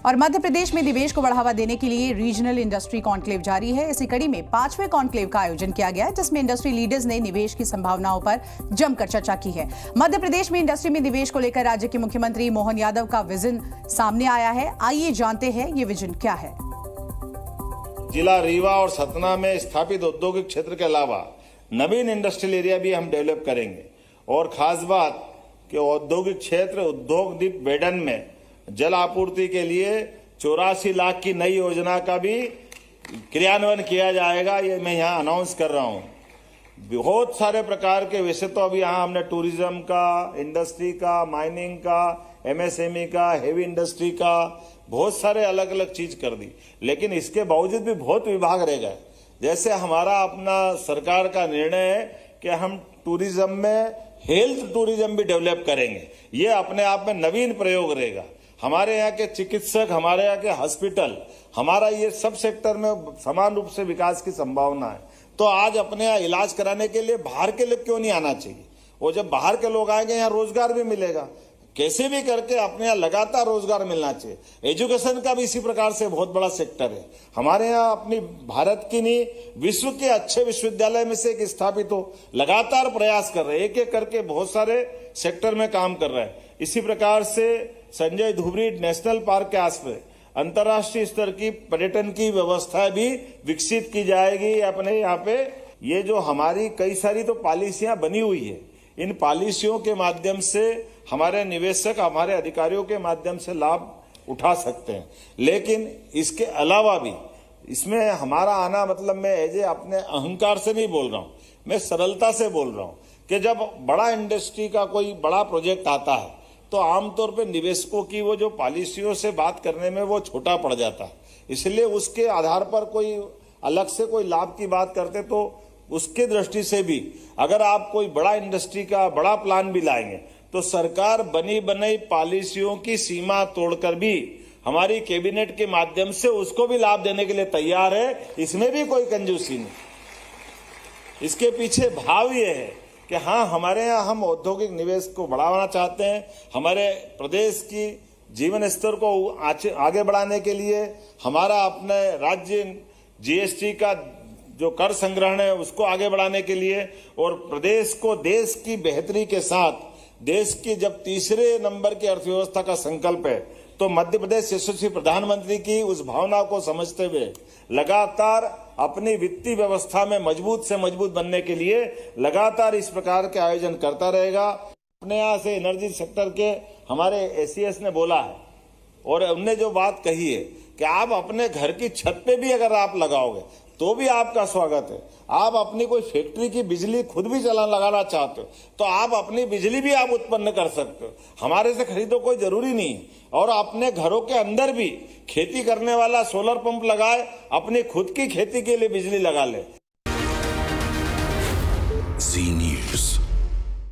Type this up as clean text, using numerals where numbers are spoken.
और मध्य प्रदेश में निवेश को बढ़ावा देने के लिए रीजनल इंडस्ट्री कॉन्क्लेव जारी है। इसी कड़ी में 5वें कॉन्क्लेव का आयोजन किया गया, जिसमें इंडस्ट्री लीडर्स ने निवेश की संभावनाओं पर जमकर चर्चा की है। मध्य प्रदेश में इंडस्ट्री में निवेश को लेकर राज्य के मुख्यमंत्री मोहन यादव का विजन सामने आया है। आइए जानते हैं ये विजन क्या है। जिला रीवा और सतना में स्थापित औद्योगिक क्षेत्र के अलावा नवीन इंडस्ट्रियल एरिया भी हम डेवलप करेंगे। और खास बात कि औद्योगिक क्षेत्र उद्योग द्वीप बेडन में जल आपूर्ति के लिए 84 लाख की नई योजना का भी क्रियान्वयन किया जाएगा। ये मैं यहाँ अनाउंस कर रहा हूँ। बहुत सारे प्रकार के विषय तो अभी यहाँ हमने टूरिज्म का, इंडस्ट्री का, माइनिंग का, एमएसएमई का, हेवी इंडस्ट्री का, बहुत सारे अलग अलग चीज कर दी। लेकिन इसके बावजूद भी बहुत विभाग रह गए। जैसे हमारा अपना सरकार का निर्णय है कि हम टूरिज्म में हेल्थ टूरिज्म भी डेवलप करेंगे। ये अपने आप में नवीन प्रयोग रहेगा। हमारे यहाँ के चिकित्सक, हमारे यहाँ के हॉस्पिटल, हमारा ये सब सेक्टर में समान रूप से विकास की संभावना है। तो आज अपने यहाँ इलाज कराने के लिए बाहर के लोग क्यों नहीं आना चाहिए? और जब बाहर के लोग आएंगे यहाँ रोजगार भी मिलेगा। कैसे भी करके अपने यहाँ लगातार रोजगार मिलना चाहिए। एजुकेशन का भी इसी प्रकार से बहुत बड़ा सेक्टर है। हमारे यहाँ अपनी भारत की नहीं, विश्व के अच्छे विश्वविद्यालय में से एक स्थापित हो, लगातार प्रयास कर रहे हैं। एक एक करके बहुत सारे सेक्टर में काम कर रहे हैं। इसी प्रकार से संजय धुबरी नेशनल पार्क के आसपास अंतर्राष्ट्रीय स्तर की पर्यटन की व्यवस्था भी विकसित की जाएगी अपने यहाँ पे। ये जो हमारी कई सारी तो पॉलिसियां बनी हुई है, इन पॉलिसियों के माध्यम से हमारे निवेशक, हमारे अधिकारियों के माध्यम से लाभ उठा सकते हैं। लेकिन इसके अलावा भी इसमें हमारा आना, मतलब मैं एजे अपने अहंकार से नहीं बोल रहा हूं, मैं सरलता से बोल रहा हूं कि जब बड़ा इंडस्ट्री का कोई बड़ा प्रोजेक्ट आता है तो आमतौर पे निवेशकों की वो जो पॉलिसियों से बात करने में वो छोटा पड़ जाता है। इसलिए उसके आधार पर कोई अलग से कोई लाभ की बात करते तो उसके दृष्टि से भी अगर आप कोई बड़ा इंडस्ट्री का बड़ा प्लान भी लाएंगे तो सरकार बनी बनाई पॉलिसियों की सीमा तोड़कर भी हमारी कैबिनेट के माध्यम से उसको भी लाभ देने के लिए तैयार है। इसमें भी कोई कंजूसी नहीं। इसके पीछे भाव ये है कि हाँ, हमारे यहाँ हम औद्योगिक निवेश को बढ़ाना चाहते हैं। हमारे प्रदेश की जीवन स्तर को आगे बढ़ाने के लिए हमारा अपने राज्य जीएसटी का जो कर संग्रहण है उसको आगे बढ़ाने के लिए, और प्रदेश को देश की बेहतरी के साथ देश की जब तीसरे नंबर की अर्थव्यवस्था का संकल्प है तो मध्य प्रदेश यशस्वी प्रधानमंत्री की उस भावना को समझते हुए लगातार अपनी वित्तीय व्यवस्था में मजबूत से मजबूत बनने के लिए लगातार इस प्रकार के आयोजन करता रहेगा। अपने यहाँ से एनर्जी सेक्टर के हमारे एसीएस ने बोला है और उनने जो बात कही है कि आप अपने घर की छत पे भी अगर आप लगाओगे तो भी आपका स्वागत है। आप अपनी कोई फैक्ट्री की बिजली खुद भी लगाना चाहते हो तो आप अपनी बिजली भी आप उत्पन्न कर सकते हो। हमारे से खरीदो कोई जरूरी नहीं है। और अपने घरों के अंदर भी खेती करने वाला सोलर पंप लगाए, अपनी खुद की खेती के लिए बिजली लगा ले।